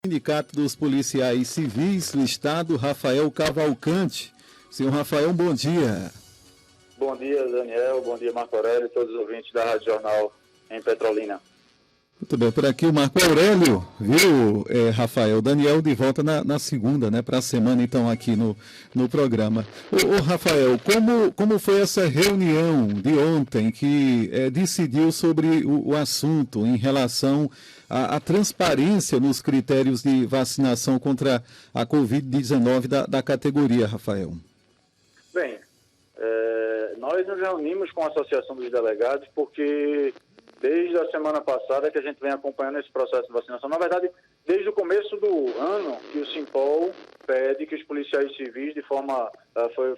Sindicato dos Policiais Civis do Estado, Rafael Cavalcante. Senhor Rafael, bom dia. Bom dia, Daniel. Bom dia, Marco Aurélio e todos os ouvintes da Rádio Jornal em Petrolina. Muito bem, por aqui o Marco Aurélio, viu, Rafael? Daniel de volta na segunda, né, para a semana, então, aqui no programa. Ô Rafael, como foi essa reunião de ontem que decidiu sobre o assunto em relação à transparência nos critérios de vacinação contra a Covid-19 da categoria, Rafael? Bem, nós nos reunimos com a Associação dos Delegados porque desde a semana passada que a gente vem acompanhando esse processo de vacinação. Na verdade, desde o começo do ano que o Simpol pede que os policiais civis,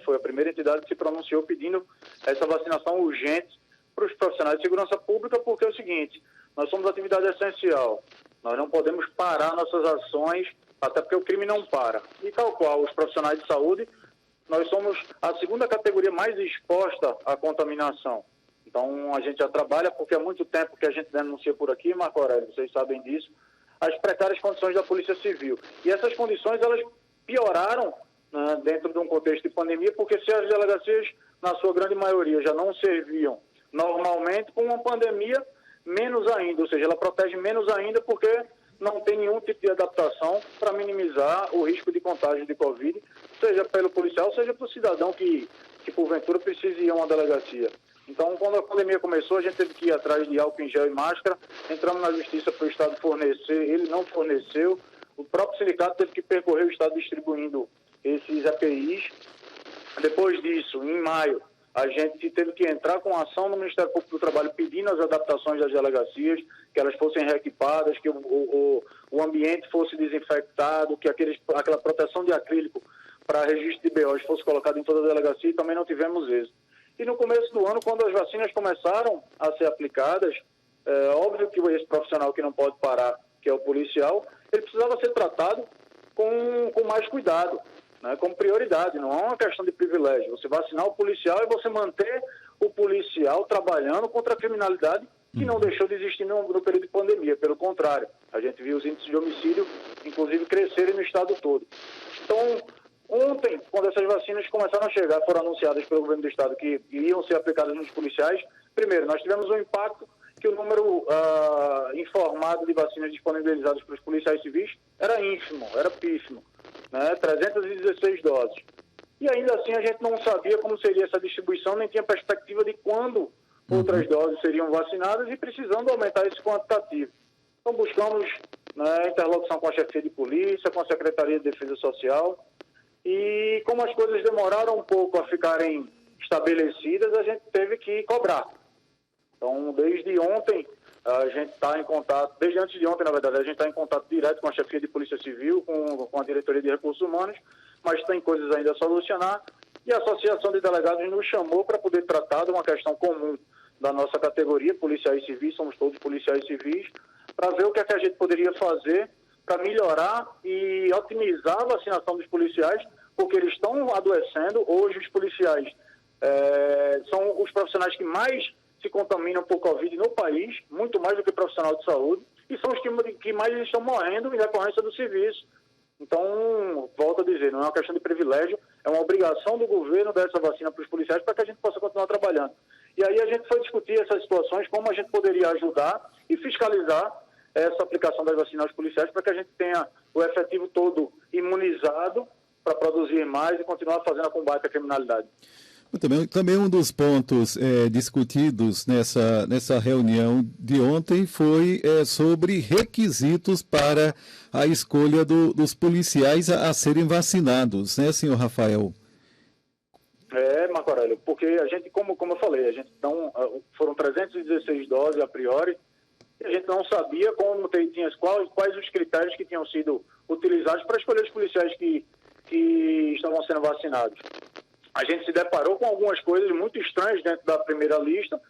foi a primeira entidade que se pronunciou pedindo essa vacinação urgente para os profissionais de segurança pública, porque é o seguinte: nós somos atividade essencial, nós não podemos parar nossas ações, até porque o crime não para. E tal qual os profissionais de saúde, nós somos a segunda categoria mais exposta à contaminação. Então, a gente já trabalha, porque há muito tempo que a gente denuncia por aqui, Marco Aurélio, vocês sabem disso, as precárias condições da Polícia Civil. E essas condições, elas pioraram, né, dentro de um contexto de pandemia, porque se as delegacias, na sua grande maioria, já não serviam normalmente, com uma pandemia, menos ainda. Ou seja, ela protege menos ainda porque não tem nenhum tipo de adaptação para minimizar o risco de contágio de Covid, seja pelo policial, seja para o cidadão que porventura precise ir a uma delegacia. Então, quando a pandemia começou, a gente teve que ir atrás de álcool em gel e máscara, entramos na justiça para o Estado fornecer, ele não forneceu, o próprio sindicato teve que percorrer o Estado distribuindo esses EPIs. Depois disso, em maio, a gente teve que entrar com ação no Ministério Público do Trabalho pedindo as adaptações das delegacias, que elas fossem reequipadas, que o ambiente fosse desinfectado, que aquela proteção de acrílico para registro de BOs fosse colocada em toda a delegacia, e também não tivemos êxito. E no começo do ano, quando as vacinas começaram a ser aplicadas, óbvio que esse profissional que não pode parar, que é o policial, ele precisava ser tratado com mais cuidado, né, com prioridade. Não é uma questão de privilégio. Você vacinar o policial é você manter o policial trabalhando contra a criminalidade que não deixou de existir no período de pandemia. Pelo contrário, a gente viu os índices de homicídio, inclusive, crescerem no estado todo. Então, ontem, quando essas vacinas começaram a chegar, foram anunciadas pelo governo do estado que iriam ser aplicadas nos policiais. Primeiro, nós tivemos um impacto que o número informado de vacinas disponibilizadas para os policiais civis era ínfimo, era pífimo, né? 316 doses. E ainda assim a gente não sabia como seria essa distribuição, nem tinha perspectiva de quando outras doses seriam vacinadas e precisando aumentar esse quantitativo. Então buscamos, né, interlocução com a chefia de polícia, com a Secretaria de Defesa Social, e como as coisas demoraram um pouco a ficarem estabelecidas, a gente teve que cobrar. Então, desde ontem, a gente está em contato, desde antes de ontem, na verdade, a gente está em contato direto com a chefia de Polícia Civil, com a Diretoria de Recursos Humanos, mas tem coisas ainda a solucionar, e a Associação de Delegados nos chamou para poder tratar de uma questão comum da nossa categoria, policiais civis, somos todos policiais civis, para ver o que é que a gente poderia fazer para melhorar e otimizar a vacinação dos policiais, porque eles estão adoecendo. Hoje os policiais são os profissionais que mais se contaminam por Covid no país, muito mais do que profissional de saúde, e são os que mais estão morrendo em decorrência do serviço. Então, volto a dizer, não é uma questão de privilégio, é uma obrigação do governo dar essa vacina para os policiais para que a gente possa continuar trabalhando. E aí a gente foi discutir essas situações, como a gente poderia ajudar e fiscalizar essa aplicação das vacinas aos policiais para que a gente tenha o efetivo todo imunizado para produzir mais e continuar fazendo a combate à criminalidade. Também um dos pontos discutidos nessa reunião de ontem foi sobre requisitos para a escolha dos policiais a serem vacinados, né, senhor Rafael? Marco Aurélio, porque a gente, como eu falei, a gente foram 316 doses a priori, e a gente não sabia quais os critérios que tinham sido utilizados para escolher os policiais que estavam sendo vacinados. A gente se deparou com algumas coisas muito estranhas dentro da primeira lista,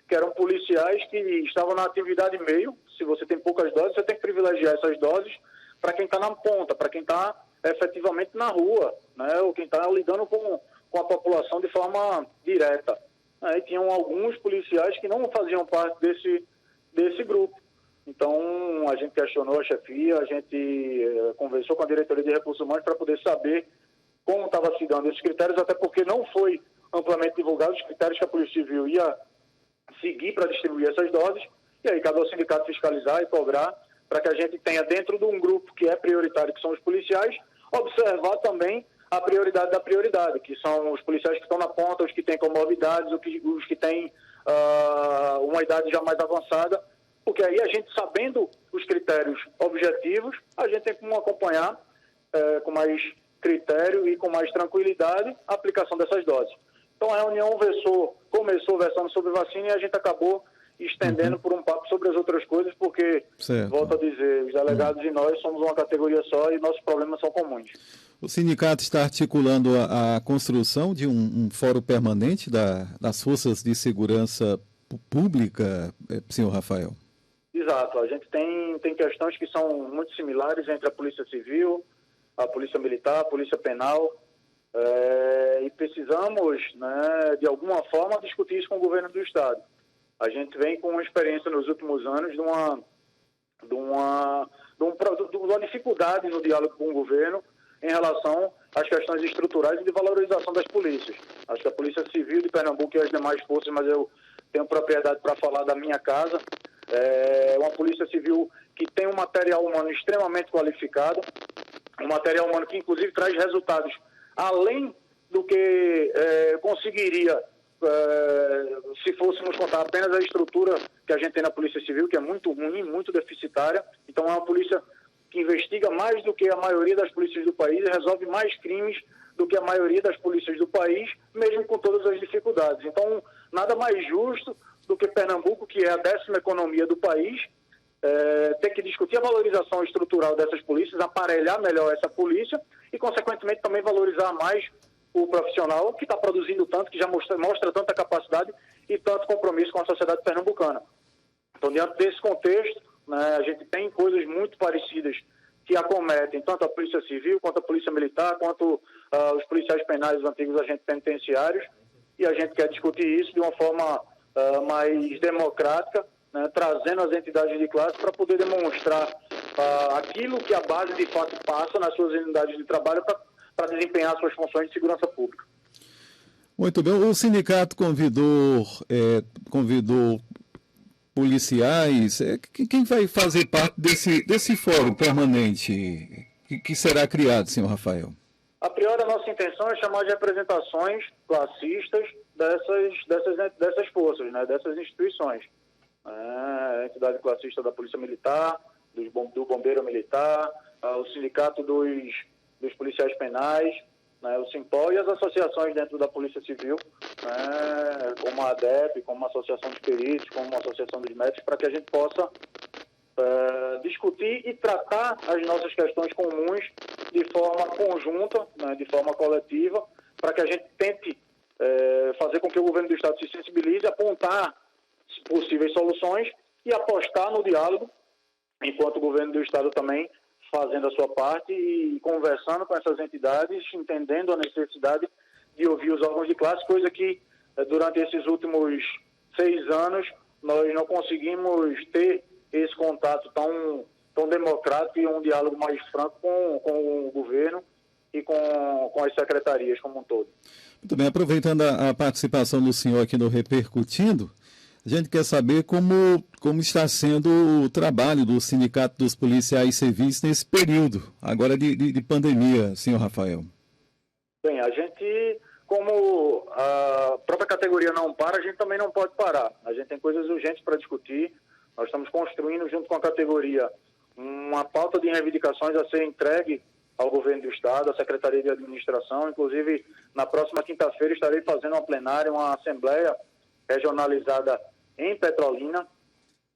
que eram policiais que estavam na atividade meio. Se você tem poucas doses, você tem que privilegiar essas doses para quem está na ponta, para quem está efetivamente na rua, né? Ou quem está lidando com a população de forma direta. E tinham alguns policiais que não faziam parte desse grupo. Então, a gente questionou a chefia, a gente conversou com a diretoria de recursos humanos para poder saber como estava se dando esses critérios, até porque não foi amplamente divulgado os critérios que a Polícia Civil ia seguir para distribuir essas doses, e aí cabe ao sindicato fiscalizar e cobrar para que a gente tenha dentro de um grupo que é prioritário, que são os policiais, observar também a prioridade da prioridade, que são os policiais que estão na ponta, os que têm comorbidades, os que têm uma idade já mais avançada, porque aí a gente, sabendo os critérios objetivos, a gente tem como acompanhar com mais critério e com mais tranquilidade a aplicação dessas doses. Então a reunião começou versando sobre vacina e a gente acabou estendendo por um papo sobre as outras coisas, porque, volto a dizer, os delegados e nós somos uma categoria só e nossos problemas são comuns. O sindicato está articulando a construção de um fórum permanente das forças de segurança pública, senhor Rafael? Exato. A gente tem questões que são muito similares entre a Polícia Civil, a Polícia Militar, a Polícia Penal, e precisamos, né, de alguma forma, discutir isso com o governo do Estado. A gente vem com uma experiência nos últimos anos de uma dificuldade no diálogo com o governo em relação às questões estruturais e de valorização das polícias. Acho que a Polícia Civil de Pernambuco e as demais forças, mas eu tenho propriedade para falar da minha casa, é uma Polícia Civil que tem um material humano extremamente qualificado, um material humano que inclusive traz resultados além do que conseguiria se fôssemos contar apenas a estrutura que a gente tem na Polícia Civil, que é muito ruim, muito deficitária. Então é uma polícia que investiga mais do que a maioria das polícias do país e resolve mais crimes do que a maioria das polícias do país, mesmo com todas as dificuldades. Então, nada mais justo do que Pernambuco, que é a 10ª economia do país, ter que discutir a valorização estrutural dessas polícias, aparelhar melhor essa polícia e, consequentemente, também valorizar mais o profissional que está produzindo tanto, que já mostra tanta capacidade e tanto compromisso com a sociedade pernambucana. Então, diante desse contexto, né, a gente tem coisas muito parecidas que acometem tanto a Polícia Civil, quanto a Polícia Militar, quanto os policiais penais, os antigos agentes penitenciários, e a gente quer discutir isso de uma forma mais democrática, né, trazendo as entidades de classe para poder demonstrar aquilo que a base de fato passa nas suas unidades de trabalho para desempenhar suas funções de segurança pública. Muito bem. O sindicato convidou policiais. Quem vai fazer parte desse fórum permanente que será criado, senhor Rafael? A priori, a nossa intenção é chamar de representações classistas dessas forças, né, dessas instituições. A entidade classista da Polícia Militar, do Bombeiro Militar, o Sindicato dos Policiais Penais, né, o Simpol e as associações dentro da Polícia Civil, né, como a ADEP, como a Associação dos Peritos, como a Associação dos Médicos, para que a gente possa discutir e tratar as nossas questões comuns de forma conjunta, né, de forma coletiva, para que a gente tente fazer com que o governo do Estado se sensibilize, apontar possíveis soluções e apostar no diálogo, enquanto o governo do Estado também fazendo a sua parte e conversando com essas entidades, entendendo a necessidade de ouvir os órgãos de classe, coisa que durante esses últimos 6 anos nós não conseguimos ter esse contato tão democrático e um diálogo mais franco com o governo e com as secretarias como um todo. Muito bem, aproveitando a participação do senhor aqui no Repercutindo, a gente quer saber como está sendo o trabalho do Sindicato dos Policiais Civis nesse período, agora de pandemia, senhor Rafael. Bem, a gente, como a própria categoria não para, a gente também não pode parar. A gente tem coisas urgentes para discutir. Nós estamos construindo, junto com a categoria, uma pauta de reivindicações a ser entregue ao governo do Estado, à Secretaria de Administração. Inclusive, na próxima quinta-feira estarei fazendo uma plenária, uma assembleia regionalizada em Petrolina.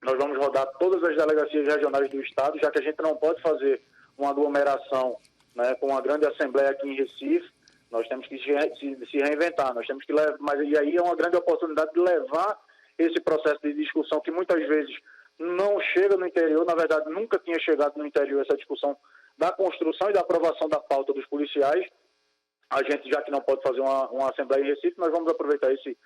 Nós vamos rodar todas as delegacias regionais do Estado, já que a gente não pode fazer uma aglomeração, né, com uma grande assembleia aqui em Recife. Nós temos que se reinventar, nós temos que levar, e aí é uma grande oportunidade de levar esse processo de discussão que muitas vezes não chega no interior, na verdade nunca tinha chegado no interior essa discussão da construção e da aprovação da pauta dos policiais. A gente, já que não pode fazer uma assembleia em Recife, nós vamos aproveitar esse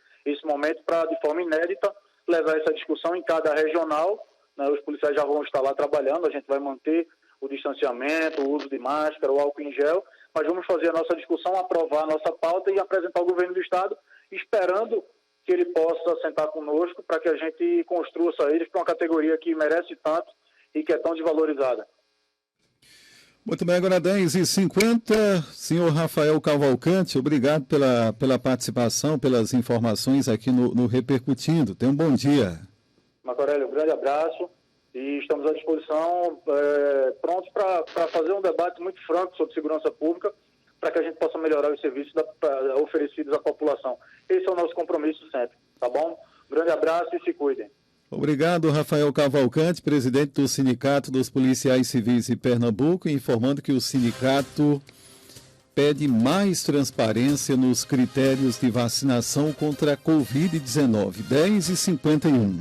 momento para, de forma inédita, levar essa discussão em cada regional, né? Os policiais já vão estar lá trabalhando, a gente vai manter o distanciamento, o uso de máscara, o álcool em gel, mas vamos fazer a nossa discussão, aprovar a nossa pauta e apresentar ao governo do Estado, esperando que ele possa sentar conosco para que a gente construa saídas para uma categoria que merece tanto e que é tão desvalorizada. Muito bem, agora 10h50, senhor Rafael Cavalcante, obrigado pela participação, pelas informações aqui no Repercutindo. Tenha um bom dia. Marco Aurélio, um grande abraço e estamos à disposição, prontos para fazer um debate muito franco sobre segurança pública, para que a gente possa melhorar os serviços oferecidos à população. Esse é o nosso compromisso sempre, tá bom? Um grande abraço e se cuidem. Obrigado, Rafael Cavalcante, presidente do Sindicato dos Policiais Civis de Pernambuco, informando que o sindicato pede mais transparência nos critérios de vacinação contra a Covid-19. 10h51.